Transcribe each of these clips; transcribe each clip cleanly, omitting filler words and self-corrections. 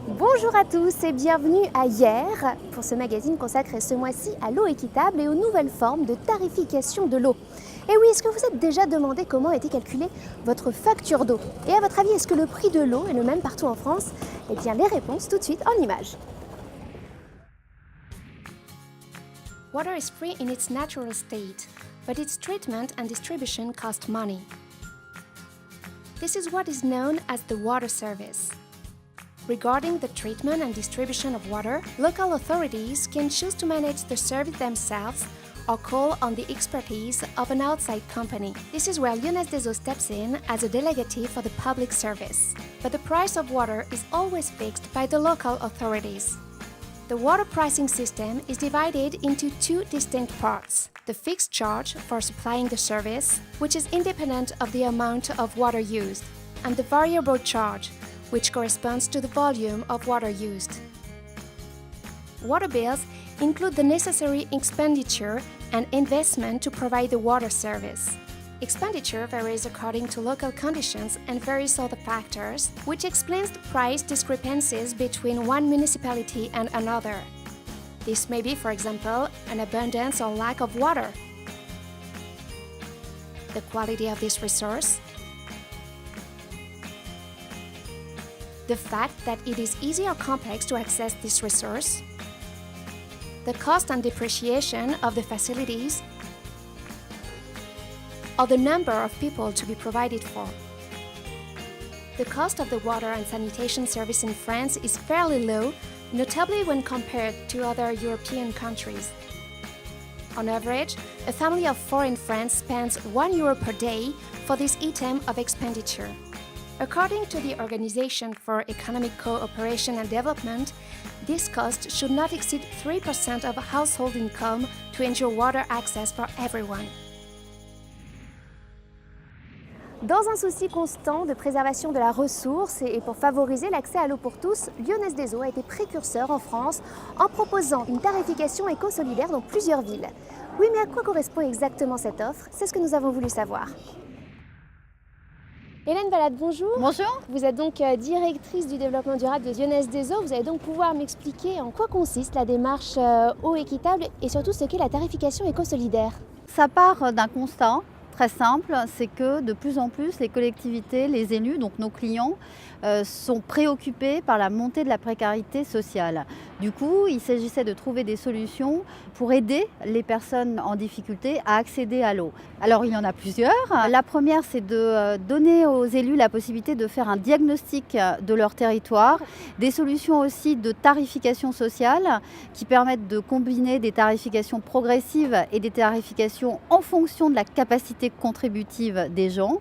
Bonjour à tous et bienvenue à Hier pour ce magazine consacré ce mois-ci à l'eau équitable et aux nouvelles formes de tarification de l'eau. Et oui, est-ce que vous êtes déjà demandé comment a été calculée votre facture d'eau? Et à votre avis, est-ce que le prix de l'eau est le même partout en France? Eh bien, les réponses tout de suite en images. Water is free in its natural state, but its treatment and distribution cost money. This is what is known as the water service. Regarding the treatment and distribution of water, local authorities can choose to manage the service themselves or call on the expertise of an outside company. This is where Lyonnaise des Eaux steps in as a delegate for the public service. But the price of water is always fixed by the local authorities. The water pricing system is divided into two distinct parts: the fixed charge for supplying the service, which is independent of the amount of water used, and the variable charge, which corresponds to the volume of water used. Water bills include the necessary expenditure and investment to provide the water service. Expenditure varies according to local conditions and various other factors, which explains the price discrepancies between one municipality and another. This may be, for example, an abundance or lack of water, the quality of this resource, the fact that it is easy or complex to access this resource, the cost and depreciation of the facilities, or the number of people to be provided for. The cost of the water and sanitation service in France is fairly low, notably when compared to other European countries. On average, a family of 4 in France spends €1 per day for this item of expenditure. According to the Organization for Economic Cooperation and Development, this cost should not exceed 3% of household income to ensure water access for everyone. Dans un souci constant de préservation de la ressource et pour favoriser l'accès à l'eau pour tous, Lyonnaise des Eaux a été précurseur en France en proposant une tarification éco-solidaire dans plusieurs villes. Oui, mais à quoi correspond exactement cette offre? C'est ce que nous avons voulu savoir. Hélène Valade, bonjour. Bonjour. Vous êtes donc directrice du développement durable de Lyonnaise des Eaux. Vous allez donc pouvoir m'expliquer en quoi consiste la démarche eau équitable et surtout ce qu'est la tarification éco-solidaire. Ça part d'un constat très simple, c'est que de plus en plus les collectivités, les élus, donc nos clients, sont préoccupés par la montée de la précarité sociale. Du coup, il s'agissait de trouver des solutions pour aider les personnes en difficulté à accéder à l'eau. Alors il y en a plusieurs. La première, c'est de donner aux élus la possibilité de faire un diagnostic de leur territoire, des solutions aussi de tarification sociale qui permettent de combiner des tarifications progressives et des tarifications en fonction de la capacité contributive des gens,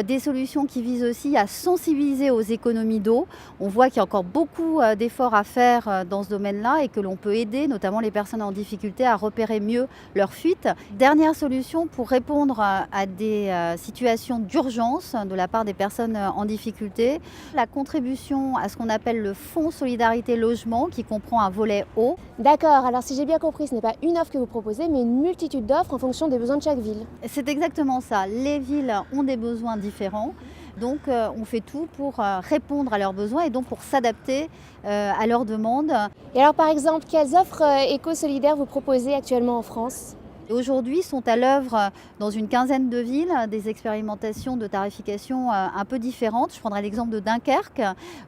des solutions qui visent aussi à sensibiliser aux économies d'eau. On voit qu'il y a encore beaucoup d'efforts à faire dans ce domaine-là et que l'on peut aider notamment les personnes en difficulté à repérer mieux leurs fuites. Dernière solution pour répondre à des situations d'urgence de la part des personnes en difficulté, la contribution à ce qu'on appelle le Fonds Solidarité Logement qui comprend un volet eau. D'accord, alors si j'ai bien compris, ce n'est pas une offre que vous proposez, mais une multitude d'offres en fonction des besoins de chaque ville. C'est exactement ça. Les villes ont des besoins différents. Donc on fait tout pour répondre à leurs besoins et donc pour s'adapter à leurs demandes. Et alors par exemple, quelles offres éco-solidaires vous proposez actuellement en France ? Aujourd'hui sont à l'œuvre dans une quinzaine de villes des expérimentations de tarification un peu différentes. Je prendrai l'exemple de Dunkerque.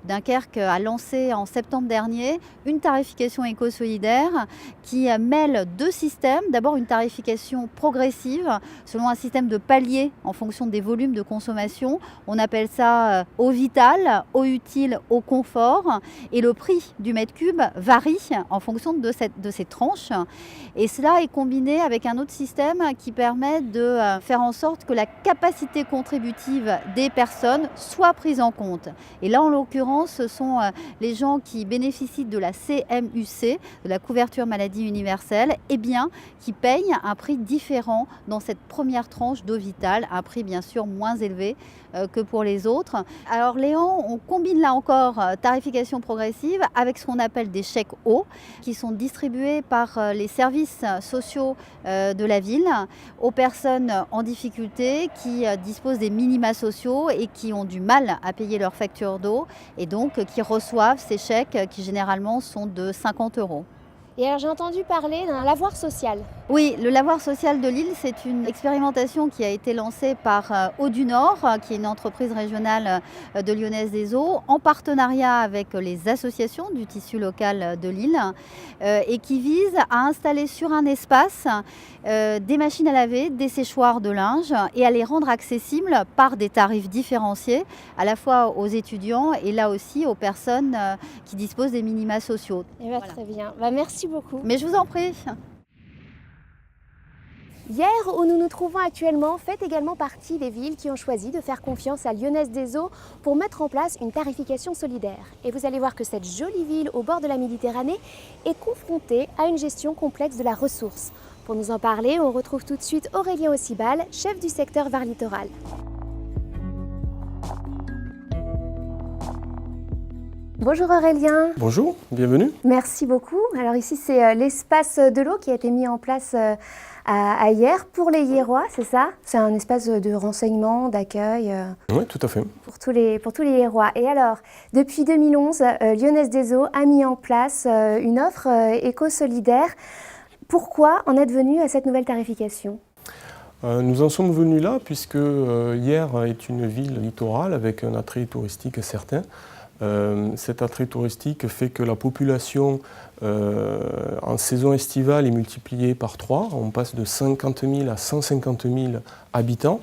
Dunkerque a lancé en septembre dernier une tarification éco-solidaire qui mêle deux systèmes. D'abord une tarification progressive selon un système de paliers en fonction des volumes de consommation. On appelle ça eau vitale, eau utile, eau confort. Et le prix du mètre cube varie en fonction de ces tranches. Et cela est combiné avec un autre système qui permet de faire en sorte que la capacité contributive des personnes soit prise en compte. Et là, en l'occurrence, ce sont les gens qui bénéficient de la CMUC, de la couverture maladie universelle, et bien, qui payent un prix différent dans cette première tranche d'eau vitale, un prix bien sûr moins élevé que pour les autres. Alors Léon, on combine là encore tarification progressive avec ce qu'on appelle des chèques eau qui sont distribués par les services sociaux de la ville aux personnes en difficulté qui disposent des minima sociaux et qui ont du mal à payer leurs factures d'eau et donc qui reçoivent ces chèques qui généralement sont de 50 €. Et alors j'ai entendu parler d'un lavoir social. Oui, le lavoir social de Lille, c'est une expérimentation qui a été lancée par Eau du Nord, qui est une entreprise régionale de Lyonnaise des Eaux, en partenariat avec les associations du tissu local de Lille, et qui vise à installer sur un espace des machines à laver, des séchoirs de linge, et à les rendre accessibles par des tarifs différenciés, à la fois aux étudiants et là aussi aux personnes qui disposent des minima sociaux. Eh bien, voilà. Très bien. Merci beaucoup. Mais je vous en prie. Hier, où nous nous trouvons actuellement, fait également partie des villes qui ont choisi de faire confiance à Lyonnaise des Eaux pour mettre en place une tarification solidaire. Et vous allez voir que cette jolie ville au bord de la Méditerranée est confrontée à une gestion complexe de la ressource. Pour nous en parler, on retrouve tout de suite Aurélien Aucibal, chef du secteur Var Littoral. Bonjour Aurélien. Bonjour, bienvenue. Merci beaucoup. Alors ici c'est l'espace de l'eau qui a été mis en place à Hyères pour les Hyérois, c'est ça? C'est un espace de renseignement, d'accueil Oui, tout à fait. Pour tous les Hyérois. Et alors, depuis 2011, Lyonnaise des Eaux a mis en place une offre éco-solidaire. Pourquoi en êtes venu à cette nouvelle tarification? Nous en sommes venus là puisque Hyères est une ville littorale avec un attrait touristique certain. Cet attrait touristique fait que la population en saison estivale est multipliée par 3. On passe de 50 000 à 150 000 habitants.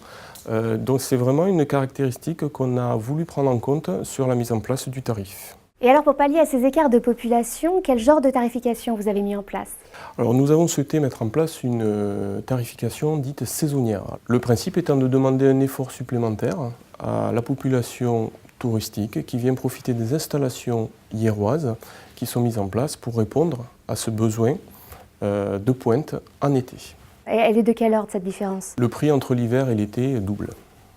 Donc c'est vraiment une caractéristique qu'on a voulu prendre en compte sur la mise en place du tarif. Et alors pour pallier à ces écarts de population, quel genre de tarification vous avez mis en place? Alors nous avons souhaité mettre en place une tarification dite saisonnière. Le principe étant de demander un effort supplémentaire à la population touristique qui vient profiter des installations hyéroises qui sont mises en place pour répondre à ce besoin de pointe en été. Et elle est de quelle ordre cette différence? Le prix entre l'hiver et l'été double.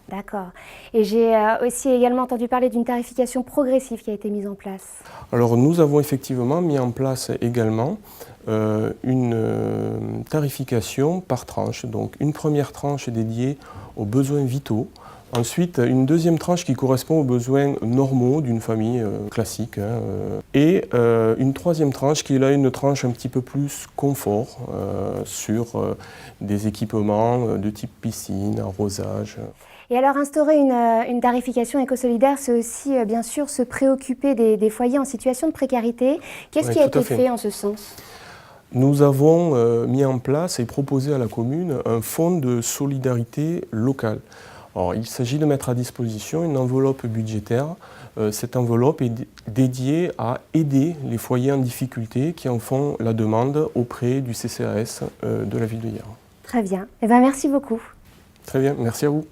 D'accord. Et j'ai aussi également entendu parler d'une tarification progressive qui a été mise en place. Alors nous avons effectivement mis en place également une tarification par tranche. Donc une première tranche est dédiée aux besoins vitaux. Ensuite, une deuxième tranche qui correspond aux besoins normaux d'une famille classique. Et une troisième tranche qui est là une tranche un petit peu plus confort sur des équipements de type piscine, arrosage. Et alors instaurer une tarification éco-solidaire, c'est aussi bien sûr se préoccuper des foyers en situation de précarité. Qu'est-ce qui a été fait en ce sens? Nous avons mis en place et proposé à la commune un fonds de solidarité locale. Alors, il s'agit de mettre à disposition une enveloppe budgétaire. Cette enveloppe est dédiée à aider les foyers en difficulté qui en font la demande auprès du CCAS de la ville de Hyères. Très bien. Eh bien, merci beaucoup. Très bien, merci à vous.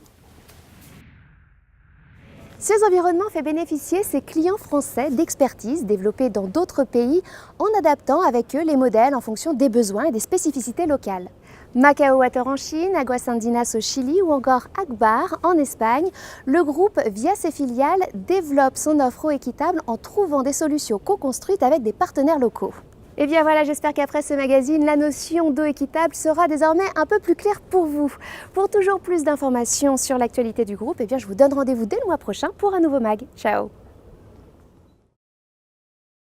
Ces environnements fait bénéficier ses clients français d'expertise développée dans d'autres pays en adaptant avec eux les modèles en fonction des besoins et des spécificités locales. Macao Water en Chine, Aguas Andinas au Chili ou encore Akbar en Espagne, le groupe, via ses filiales, développe son offre eau équitable en trouvant des solutions co-construites avec des partenaires locaux. Et bien voilà, j'espère qu'après ce magazine, la notion d'eau équitable sera désormais un peu plus claire pour vous. Pour toujours plus d'informations sur l'actualité du groupe, eh bien, je vous donne rendez-vous dès le mois prochain pour un nouveau mag. Ciao!